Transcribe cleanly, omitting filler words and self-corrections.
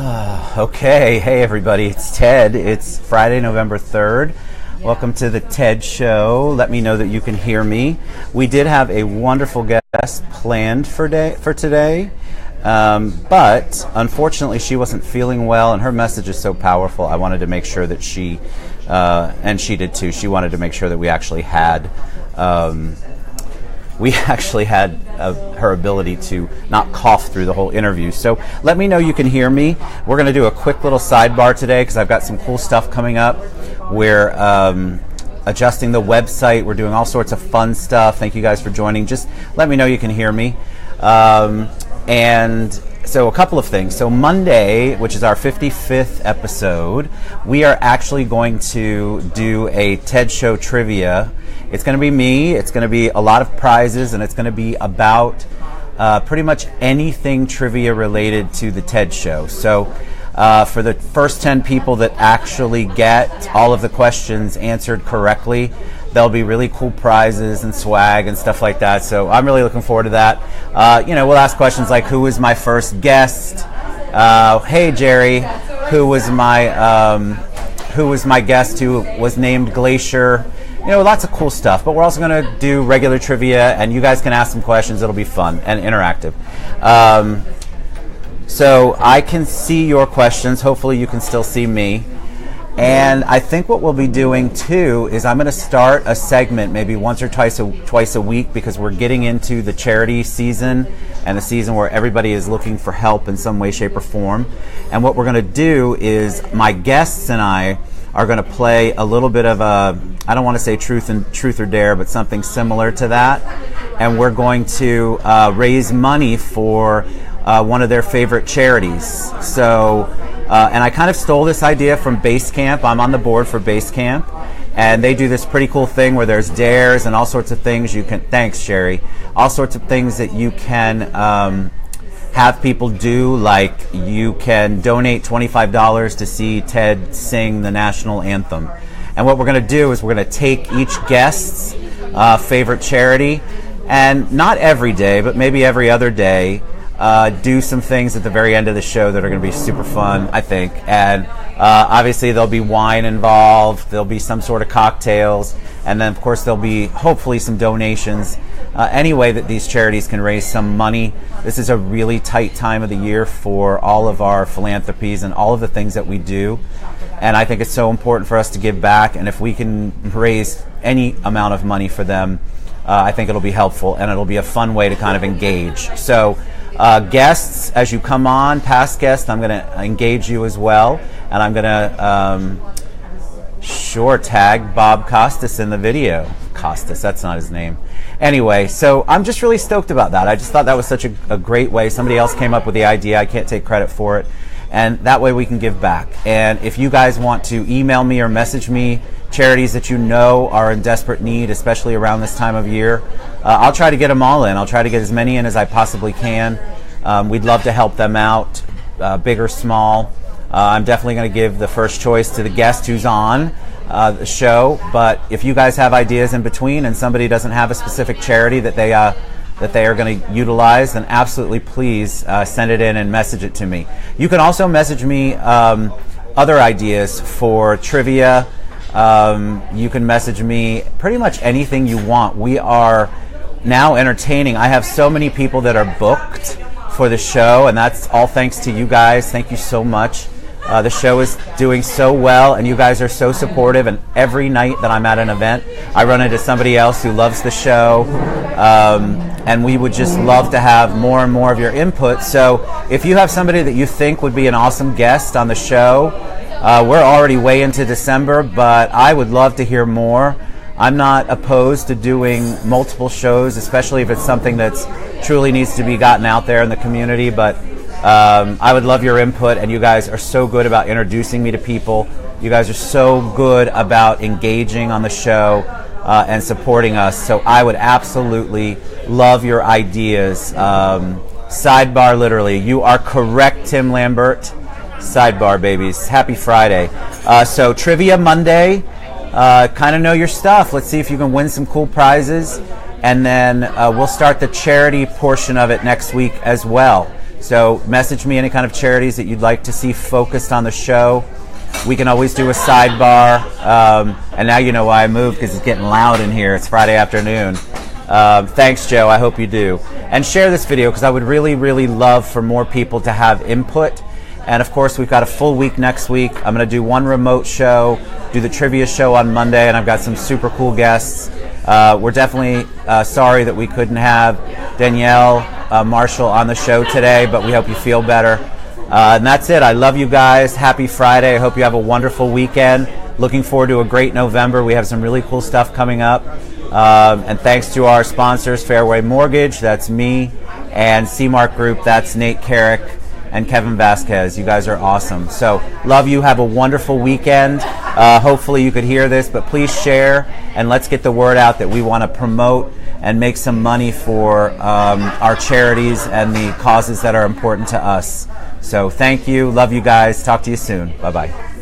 Okay, hey everybody, it's Ted. It's Friday, November 3rd. Welcome to the Ted Show. Let me know that you can hear me. We did have a wonderful guest planned for today, but unfortunately she wasn't feeling well, and her message is so powerful. I wanted to make sure that she, and she did too, she wanted to make sure that we actually had her ability to not cough through the whole interview. So let me know you can hear me. We're going to do a quick little sidebar today because I've got some cool stuff coming up. We're adjusting the website. We're doing all sorts of fun stuff. Thank you guys for joining. Just let me know you can hear me. And so a couple of things. So Monday, which is our 55th episode, we are actually going to do a TED Show trivia. It's going to be me, it's going to be a lot of prizes, and it's going to be about pretty much anything trivia related to the TED Show. So for the first 10 people that actually get all of the questions answered correctly, there'll be really cool prizes and swag and stuff like that. So I'm really looking forward to that. We'll ask questions like, who was my first guest? Hey Jerry, who was my guest who was named Glacier? Lots of cool stuff, but we're also going to do regular trivia, and you guys can ask some questions. It'll be fun and interactive. So I can see your questions. Hopefully you can still see me. And I think what we'll be doing too is I'm going to start a segment maybe once or twice a week, because we're getting into the charity season and the season where everybody is looking for help in some way, shape, or form. And what we're going to do is my guests and I are going to play a little bit of a, I don't want to say truth or dare, but something similar to that. And we're going to raise money for one of their favorite charities. So, and I kind of stole this idea from Basecamp. I'm on the board for Basecamp, and they do this pretty cool thing where there's dares and all sorts of things you can, thanks Sherry, all sorts of things that you can have people do, like you can donate $25 to see Ted sing the national anthem. And what we're going to do is we're going to take each guest's favorite charity, and not every day, but maybe every other day, do some things at the very end of the show that are going to be super fun, I think. And obviously there'll be wine involved, there'll be some sort of cocktails, and then of course there'll be hopefully some donations. Any way that these charities can raise some money. This is a really tight time of the year for all of our philanthropies and all of the things that we do. And I think it's so important for us to give back. And if we can raise any amount of money for them, I think it'll be helpful, and it'll be a fun way to kind of engage. So guests, as you come on, past guests, I'm going to engage you as well. And I'm going to tag Bob Costas in the video. Costas, that's not his name. Anyway, so I'm just really stoked about that. I just thought that was such a great way. Somebody else came up with the idea. I can't take credit for it. And that way we can give back. And if you guys want to email me or message me charities that you know are in desperate need, especially around this time of year, I'll try to get them all in. I'll try to get as many in as I possibly can. We'd love to help them out, big or small. I'm definitely going to give the first choice to the guest who's on the show, but if you guys have ideas in between and somebody doesn't have a specific charity that they are going to utilize, then absolutely please send it in and message it to me. You can also message me other ideas for trivia. You can message me pretty much anything you want. We are now entertaining. I have so many people that are booked for the show, and that's all thanks to you guys. Thank you so much. The show is doing so well, and you guys are so supportive, and every night that I'm at an event, I run into somebody else who loves the show, and we would just love to have more and more of your input. So if you have somebody that you think would be an awesome guest on the show, we're already way into December, but I would love to hear more. I'm not opposed to doing multiple shows, especially if it's something that's truly needs to be gotten out there in the community, but I would love your input, and you guys are so good about introducing me to people. You guys are so good about engaging on the show and supporting us, so I would absolutely love your ideas. Sidebar, literally. You are correct, Tim Lambert. Sidebar, babies. Happy Friday. So Trivia Monday. Kind of know your stuff. Let's see if you can win some cool prizes. And then we'll start the charity portion of it next week as well. So message me any kind of charities that you'd like to see focused on the show. We can always do a sidebar. And now you know why I moved, because it's getting loud in here. It's Friday afternoon. Thanks, Joe. I hope you do. And share this video, because I would really, really love for more people to have input. And of course, we've got a full week next week. I'm going to do one remote show, do the trivia show on Monday, and I've got some super cool guests. We're definitely sorry that we couldn't have Danielle Marshall on the show today, but we hope you feel better. And that's it. I love you guys. Happy Friday. I hope you have a wonderful weekend. Looking forward to a great November. We have some really cool stuff coming up. And thanks to our sponsors, Fairway Mortgage, that's me, and C-Mark Group, that's Nate Carrick and Kevin Vasquez. You guys are awesome. So love you. Have a wonderful weekend. Hopefully you could hear this, but please share and let's get the word out that we want to promote and make some money for our charities and the causes that are important to us. So thank you. Love you guys. Talk to you soon. Bye-bye.